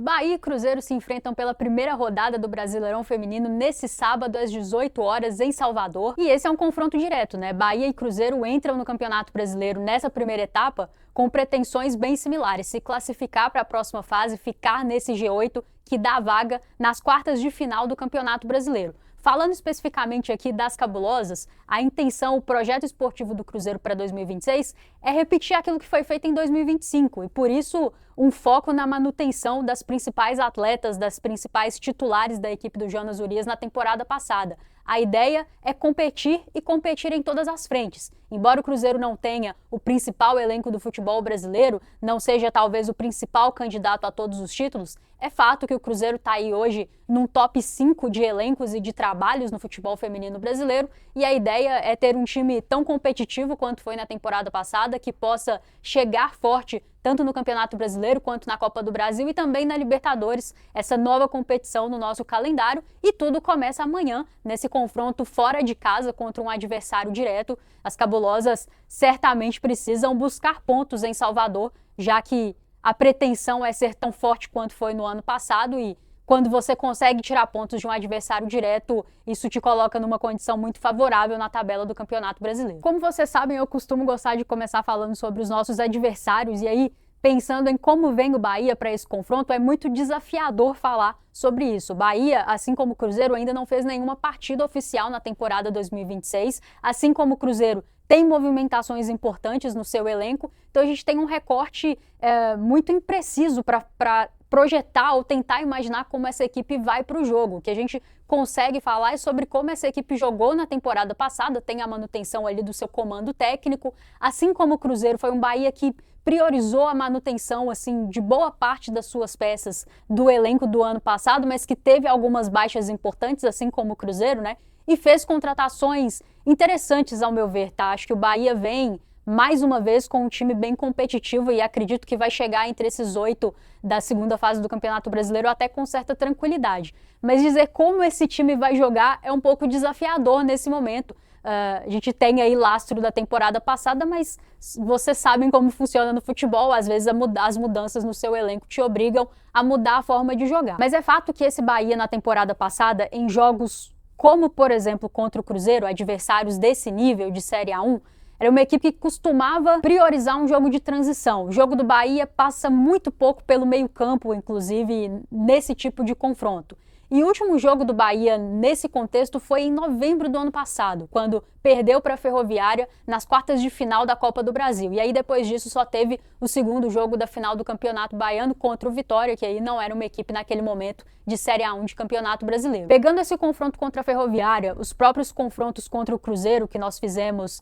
Bahia e Cruzeiro se enfrentam pela primeira rodada do Brasileirão Feminino nesse sábado às 18 horas em Salvador. E esse é um confronto direto, né? Bahia e Cruzeiro entram no Campeonato Brasileiro nessa primeira etapa com pretensões bem similares: se classificar para a próxima fase, ficar nesse G8 que dá vaga nas quartas de final do Campeonato Brasileiro. Falando especificamente aqui das cabulosas, a intenção, o projeto esportivo do Cruzeiro para 2026 é repetir aquilo que foi feito em 2025 e, por isso, um foco na manutenção das principais atletas, das principais titulares da equipe do Jonas Urias na temporada passada. A ideia é competir e competir em todas as frentes. Embora o Cruzeiro não tenha o principal elenco do futebol brasileiro, não seja talvez o principal candidato a todos os títulos, é fato que o Cruzeiro está aí hoje num top 5 de elencos e de trabalhos no futebol feminino brasileiro, e a ideia é ter um time tão competitivo quanto foi na temporada passada, que possa chegar forte tanto no Campeonato Brasileiro quanto na Copa do Brasil e também na Libertadores, essa nova competição no nosso calendário. E tudo começa amanhã, nesse confronto fora de casa contra um adversário direto. As cabulosas certamente precisam buscar pontos em Salvador, já que a pretensão é ser tão forte quanto foi no ano passado, e quando você consegue tirar pontos de um adversário direto, isso te coloca numa condição muito favorável na tabela do Campeonato Brasileiro. Como vocês sabem, eu costumo gostar de começar falando sobre os nossos adversários, e aí, pensando em como vem o Bahia para esse confronto, é muito desafiador falar sobre isso. O Bahia, assim como o Cruzeiro, ainda não fez nenhuma partida oficial na temporada 2026, assim como o Cruzeiro tem movimentações importantes no seu elenco, então a gente tem um recorte muito impreciso para projetar ou tentar imaginar como essa equipe vai para o jogo. O que a gente consegue falar é sobre como essa equipe jogou na temporada passada, tem a manutenção ali do seu comando técnico, assim como o Cruzeiro foi um Bahia que priorizou a manutenção assim de boa parte das suas peças do elenco do ano passado, mas que teve algumas baixas importantes, assim como o Cruzeiro, né? E fez contratações interessantes, ao meu ver, tá? Acho que o Bahia vem mais uma vez com um time bem competitivo e acredito que vai chegar entre esses 8 da segunda fase do Campeonato Brasileiro até com certa tranquilidade. Mas dizer como esse time vai jogar é um pouco desafiador nesse momento. A gente tem aí lastro da temporada passada, mas vocês sabem como funciona no futebol, às vezes as mudanças no seu elenco te obrigam a mudar a forma de jogar. Mas é fato que esse Bahia na temporada passada, em jogos como, por exemplo, contra o Cruzeiro, adversários desse nível de Série A1, era uma equipe que costumava priorizar um jogo de transição. O jogo do Bahia passa muito pouco pelo meio-campo, inclusive, nesse tipo de confronto. E o último jogo do Bahia nesse contexto foi em novembro do ano passado, quando perdeu para a Ferroviária nas quartas de final da Copa do Brasil. E aí depois disso só teve o segundo jogo da final do Campeonato Baiano contra o Vitória, que aí não era uma equipe naquele momento de Série A1 de Campeonato Brasileiro. Pegando esse confronto contra a Ferroviária, os próprios confrontos contra o Cruzeiro que nós fizemos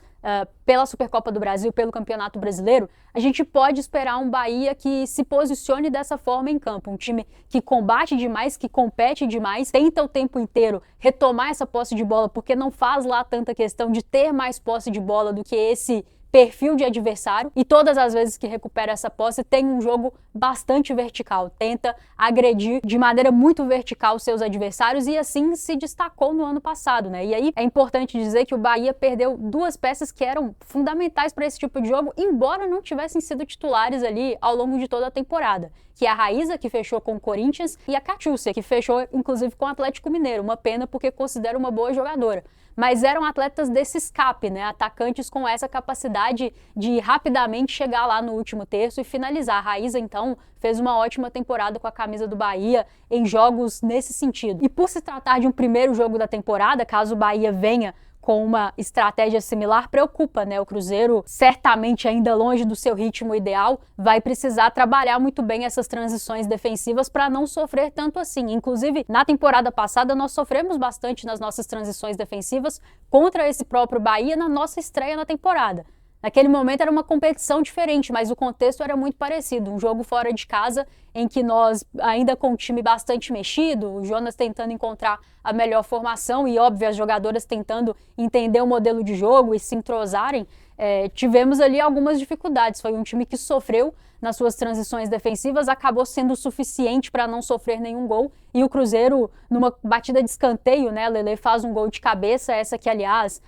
pela Supercopa do Brasil, pelo Campeonato Brasileiro, a gente pode esperar um Bahia que se posicione dessa forma em campo. Um time que combate demais, que compete demais, tenta o tempo inteiro retomar essa posse de bola, porque não faz lá tanta questão de ter mais posse de bola do que esse perfil de adversário, e todas as vezes que recupera essa posse tem um jogo bastante vertical, tenta agredir de maneira muito vertical seus adversários, e assim se destacou no ano passado, né? E aí é importante dizer que o Bahia perdeu duas peças que eram fundamentais para esse tipo de jogo, embora não tivessem sido titulares ali ao longo de toda a temporada, que é a Raíza, que fechou com o Corinthians, e a Catiúcia, que fechou inclusive com o Atlético Mineiro. Uma pena, porque considero uma boa jogadora. Mas eram atletas desse escape, né? Atacantes com essa capacidade de rapidamente chegar lá no último terço e finalizar. A Raíza, então, fez uma ótima temporada com a camisa do Bahia em jogos nesse sentido. E por se tratar de um primeiro jogo da temporada, caso o Bahia venha com uma estratégia similar, preocupa, né? O Cruzeiro, certamente ainda longe do seu ritmo ideal, vai precisar trabalhar muito bem essas transições defensivas para não sofrer tanto assim. Inclusive, na temporada passada, nós sofremos bastante nas nossas transições defensivas contra esse próprio Bahia na nossa estreia na temporada. Naquele momento era uma competição diferente, mas o contexto era muito parecido. Um jogo fora de casa em que nós, ainda com o time bastante mexido, o Jonas tentando encontrar a melhor formação e, óbvio, as jogadoras tentando entender o modelo de jogo e se entrosarem, tivemos ali algumas dificuldades. Foi um time que sofreu nas suas transições defensivas, acabou sendo suficiente para não sofrer nenhum gol. E o Cruzeiro, numa batida de escanteio, né, Lelê faz um gol de cabeça, essa que, aliás,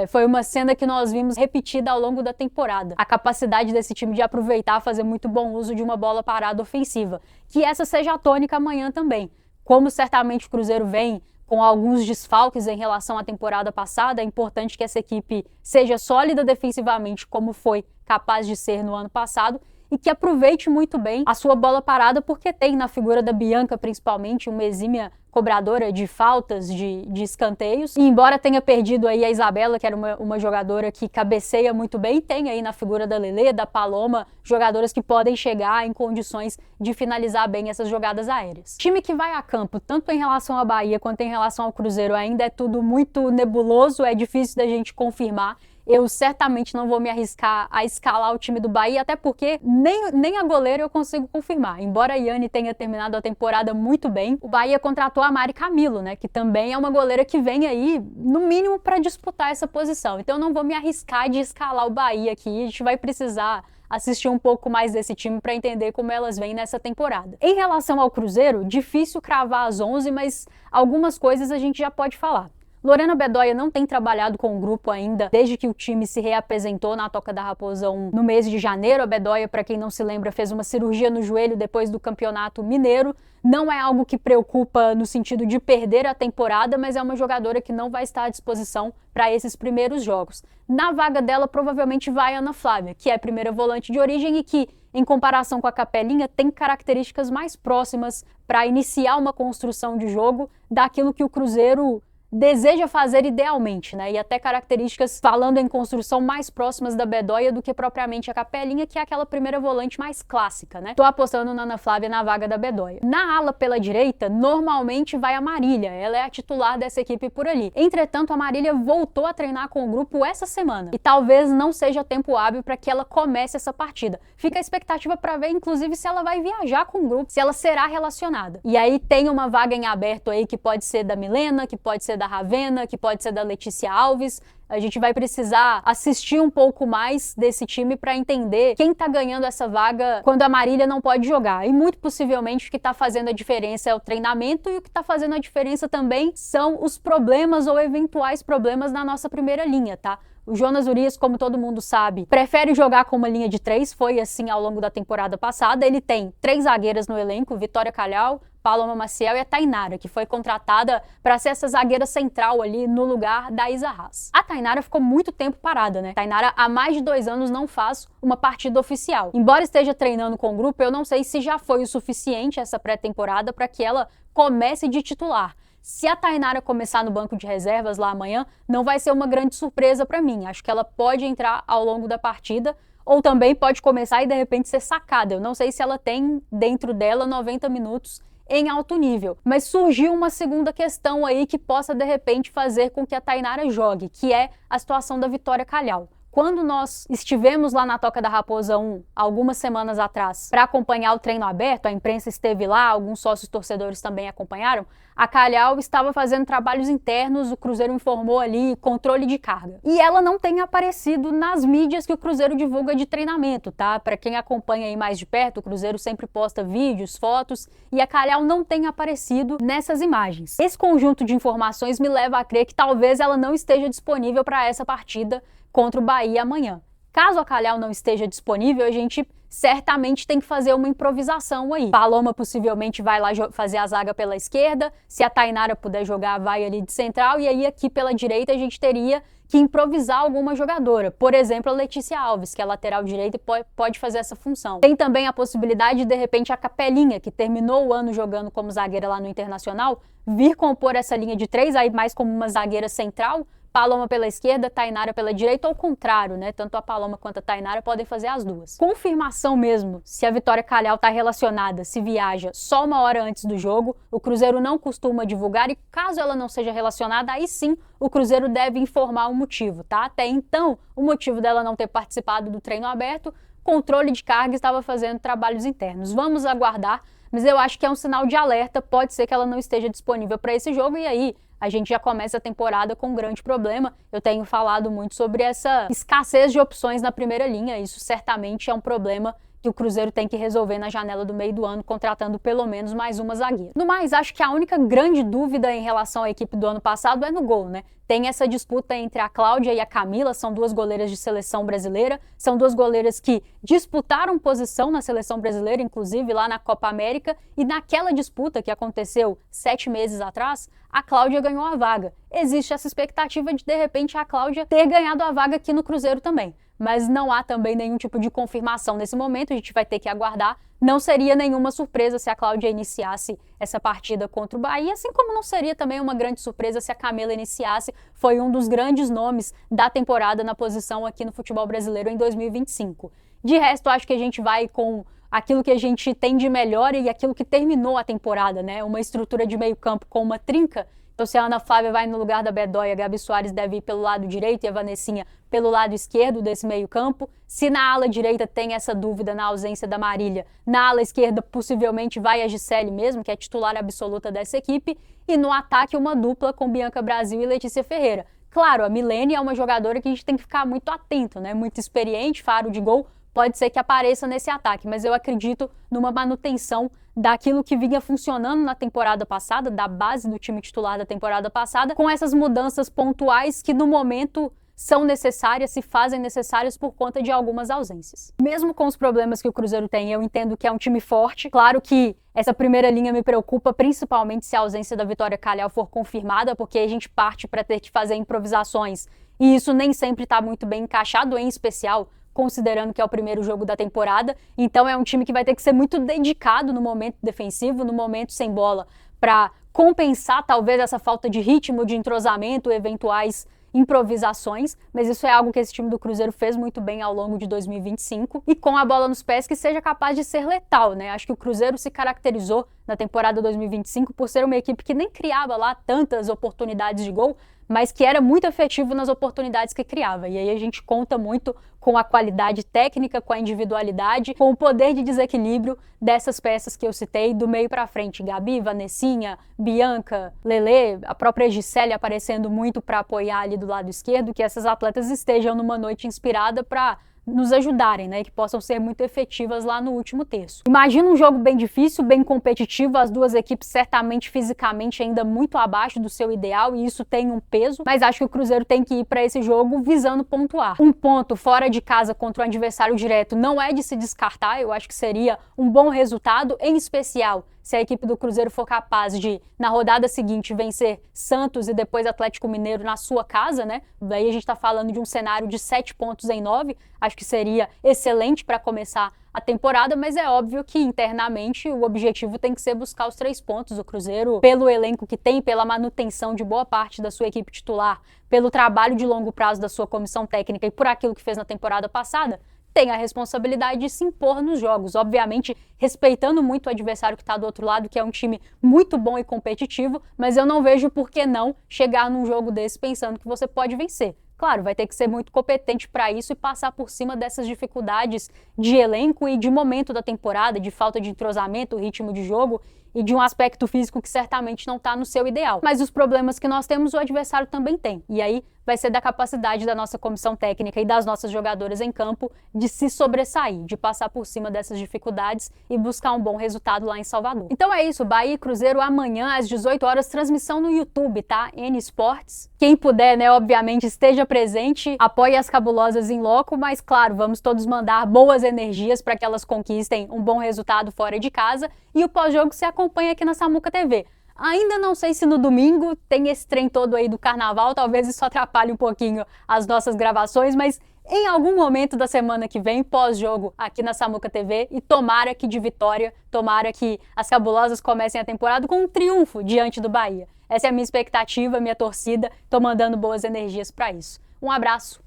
foi uma cena que nós vimos repetida ao longo da temporada. A capacidade desse time de aproveitar, fazer muito bom uso de uma bola parada ofensiva. Que essa seja a tônica amanhã também. Como certamente o Cruzeiro vem com alguns desfalques em relação à temporada passada, é importante que essa equipe seja sólida defensivamente, como foi capaz de ser no ano passado, e que aproveite muito bem a sua bola parada, porque tem na figura da Bianca, principalmente, uma exímia cobradora de faltas, de escanteios. E embora tenha perdido aí a Isabela, que era uma jogadora que cabeceia muito bem, tem aí na figura da Lelê, da Paloma, jogadoras que podem chegar em condições de finalizar bem essas jogadas aéreas. Time que vai a campo, tanto em relação à Bahia quanto em relação ao Cruzeiro, ainda é tudo muito nebuloso, é difícil da gente confirmar. Eu certamente não vou me arriscar a escalar o time do Bahia, até porque nem a goleira eu consigo confirmar. Embora a Yane tenha terminado a temporada muito bem, o Bahia contratou a Mari Camilo, né, que também é uma goleira que vem aí, no mínimo, para disputar essa posição. Então eu não vou me arriscar de escalar o Bahia aqui, a gente vai precisar assistir um pouco mais desse time para entender como elas vêm nessa temporada. Em relação ao Cruzeiro, difícil cravar as 11, mas algumas coisas a gente já pode falar. Lorena Bedoya não tem trabalhado com o grupo ainda desde que o time se reapresentou na Toca da Raposa 1 no mês de janeiro. A Bedoya, para quem não se lembra, fez uma cirurgia no joelho depois do Campeonato Mineiro. Não é algo que preocupa no sentido de perder a temporada, mas é uma jogadora que não vai estar à disposição para esses primeiros jogos. Na vaga dela, provavelmente vai a Ana Flávia, que é a primeira volante de origem e que, em comparação com a Capelinha, tem características mais próximas para iniciar uma construção de jogo daquilo que o Cruzeiro deseja fazer idealmente, né? E até características, falando em construção, mais próximas da Bedoya do que propriamente a Capelinha, que é aquela primeira volante mais clássica, né? Tô apostando na Ana Flávia na vaga da Bedoya. Na ala pela direita, normalmente vai a Marília, ela é a titular dessa equipe por ali. Entretanto, a Marília voltou a treinar com o grupo essa semana e talvez não seja tempo hábil para que ela comece essa partida. Fica a expectativa para ver, inclusive, se ela vai viajar com o grupo, se ela será relacionada. E aí tem uma vaga em aberto aí que pode ser da Milena, que pode ser da Ravena, que pode ser da Letícia Alves. A gente vai precisar assistir um pouco mais desse time para entender quem tá ganhando essa vaga quando a Marília não pode jogar. E muito possivelmente o que tá fazendo a diferença é o treinamento e o que tá fazendo a diferença também são os problemas ou eventuais problemas na nossa primeira linha, tá? O Jonas Urias, como todo mundo sabe, prefere jogar com uma linha de 3, foi assim ao longo da temporada passada. Ele tem 3 zagueiras no elenco, Vitória Calhau, Paloma Maciel e a Tainara, que foi contratada para ser essa zagueira central ali no lugar da Isa Haas. A Tainara ficou muito tempo parada, né? A Tainara há mais de 2 anos não faz uma partida oficial. Embora esteja treinando com o grupo, eu não sei se já foi o suficiente essa pré-temporada para que ela comece de titular. Se a Tainara começar no banco de reservas lá amanhã, não vai ser uma grande surpresa para mim. Acho que ela pode entrar ao longo da partida, ou também pode começar e de repente ser sacada. Eu não sei se ela tem dentro dela 90 minutos em alto nível. Mas surgiu uma segunda questão aí que possa de repente fazer com que a Tainara jogue, que é a situação da Vitória Calhau. Quando nós estivemos lá na Toca da Raposa 1, algumas semanas atrás, para acompanhar o treino aberto, a imprensa esteve lá, alguns sócios torcedores também acompanharam, a Calhau estava fazendo trabalhos internos, o Cruzeiro informou ali, controle de carga. E ela não tem aparecido nas mídias que o Cruzeiro divulga de treinamento, tá? Para quem acompanha aí mais de perto, o Cruzeiro sempre posta vídeos, fotos, e a Calhau não tem aparecido nessas imagens. Esse conjunto de informações me leva a crer que talvez ela não esteja disponível para essa partida contra o Bahia amanhã. Caso a Calhau não esteja disponível, a gente certamente tem que fazer uma improvisação aí. Paloma possivelmente vai lá fazer a zaga pela esquerda, se a Tainara puder jogar, vai ali de central, e aí aqui pela direita a gente teria que improvisar alguma jogadora. Por exemplo, a Letícia Alves, que é lateral direita e pode fazer essa função. Tem também a possibilidade de repente, a Capelinha, que terminou o ano jogando como zagueira lá no Internacional, vir compor essa linha de 3, aí mais como uma zagueira central, Paloma pela esquerda, Tainara pela direita, ou ao contrário, né? Tanto a Paloma quanto a Tainara podem fazer as duas. Confirmação mesmo, se a Vitória Calhau está relacionada, se viaja só uma hora antes do jogo, o Cruzeiro não costuma divulgar e caso ela não seja relacionada, aí sim o Cruzeiro deve informar o motivo, tá? Até então, o motivo dela não ter participado do treino aberto, controle de carga, estava fazendo trabalhos internos. Vamos aguardar, mas eu acho que é um sinal de alerta, pode ser que ela não esteja disponível para esse jogo e aí a gente já começa a temporada com um grande problema. Eu tenho falado muito sobre essa escassez de opções na primeira linha, isso certamente é um problema que o Cruzeiro tem que resolver na janela do meio do ano, contratando pelo menos mais uma zagueira. No mais, acho que a única grande dúvida em relação à equipe do ano passado é no gol, né? Tem essa disputa entre a Cláudia e a Camila, são duas goleiras de seleção brasileira, são duas goleiras que disputaram posição na seleção brasileira, inclusive lá na Copa América, e naquela disputa que aconteceu 7 meses atrás, a Cláudia ganhou a vaga. Existe essa expectativa de repente, a Cláudia ter ganhado a vaga aqui no Cruzeiro também. Mas não há também nenhum tipo de confirmação nesse momento, a gente vai ter que aguardar. Não seria nenhuma surpresa se a Cláudia iniciasse essa partida contra o Bahia, assim como não seria também uma grande surpresa se a Camila iniciasse. Foi um dos grandes nomes da temporada na posição aqui no futebol brasileiro em 2025. De resto, acho que a gente vai com aquilo que a gente tem de melhor e aquilo que terminou a temporada, né? Uma estrutura de meio campo com uma trinca. Então, se a Ana Flávia vai no lugar da Bedóia, a Gabi Soares deve ir pelo lado direito e a Vanessinha pelo lado esquerdo desse meio-campo. Se na ala direita tem essa dúvida na ausência da Marília, na ala esquerda possivelmente vai a Gisele mesmo, que é titular absoluta dessa equipe. E no ataque, uma dupla com Bianca Brasil e Letícia Ferreira. Claro, a Milene é uma jogadora que a gente tem que ficar muito atento, né? Muito experiente, faro de gol. Pode ser que apareça nesse ataque, mas eu acredito numa manutenção daquilo que vinha funcionando na temporada passada, da base do time titular da temporada passada, com essas mudanças pontuais que no momento são necessárias, se fazem necessárias por conta de algumas ausências. Mesmo com os problemas que o Cruzeiro tem, eu entendo que é um time forte. Claro que essa primeira linha me preocupa, principalmente se a ausência da Vitória Calhau for confirmada, porque a gente parte para ter que fazer improvisações e isso nem sempre está muito bem encaixado, em especial considerando que é o primeiro jogo da temporada. Então é um time que vai ter que ser muito dedicado no momento defensivo, no momento sem bola, para compensar talvez essa falta de ritmo, de entrosamento, eventuais improvisações, mas isso é algo que esse time do Cruzeiro fez muito bem ao longo de 2025 e com a bola nos pés que seja capaz de ser letal, né? Acho que o Cruzeiro se caracterizou na temporada 2025 por ser uma equipe que nem criava lá tantas oportunidades de gol, mas que era muito efetivo nas oportunidades que criava. E aí a gente conta muito com a qualidade técnica, com a individualidade, com o poder de desequilíbrio dessas peças que eu citei do meio para frente. Gabi, Vanessinha, Bianca, Lelê, a própria Gisele aparecendo muito para apoiar ali do lado esquerdo, que essas atletas estejam numa noite inspirada para nos ajudarem, né, que possam ser muito efetivas lá no último terço. Imagina um jogo bem difícil, bem competitivo, as duas equipes certamente fisicamente ainda muito abaixo do seu ideal e isso tem um peso, mas acho que o Cruzeiro tem que ir para esse jogo visando pontuar. Um ponto fora de casa contra o adversário direto não é de se descartar, eu acho que seria um bom resultado, em especial se a equipe do Cruzeiro for capaz de, na rodada seguinte, vencer Santos e depois Atlético Mineiro na sua casa, né? Daí a gente está falando de um cenário de 7 pontos em 9, acho que seria excelente para começar a temporada, mas é óbvio que internamente o objetivo tem que ser buscar os 3 pontos. O Cruzeiro, pelo elenco que tem, pela manutenção de boa parte da sua equipe titular, pelo trabalho de longo prazo da sua comissão técnica e por aquilo que fez na temporada passada, tem a responsabilidade de se impor nos jogos, obviamente respeitando muito o adversário que está do outro lado, que é um time muito bom e competitivo, mas eu não vejo por que não chegar num jogo desse pensando que você pode vencer. Claro, vai ter que ser muito competente para isso e passar por cima dessas dificuldades de elenco e de momento da temporada, de falta de entrosamento, ritmo de jogo e de um aspecto físico que certamente não está no seu ideal. Mas os problemas que nós temos, o adversário também tem. E aí vai ser da capacidade da nossa comissão técnica e das nossas jogadoras em campo de se sobressair, de passar por cima dessas dificuldades e buscar um bom resultado lá em Salvador. Então é isso, Bahia e Cruzeiro amanhã às 18 horas, transmissão no YouTube, tá? N Sports. Quem puder, né, obviamente, esteja presente, apoie as cabulosas em loco, mas claro, vamos todos mandar boas energias para que elas conquistem um bom resultado fora de casa e o pós-jogo se acompanha aqui na Samuca TV. Ainda não sei se no domingo tem esse trem todo aí do carnaval, talvez isso atrapalhe um pouquinho as nossas gravações, mas em algum momento da semana que vem, pós-jogo aqui na Samuca TV, e tomara que de vitória, tomara que as cabulosas comecem a temporada com um triunfo diante do Bahia. Essa é a minha expectativa, minha torcida, tô mandando boas energias para isso. Um abraço.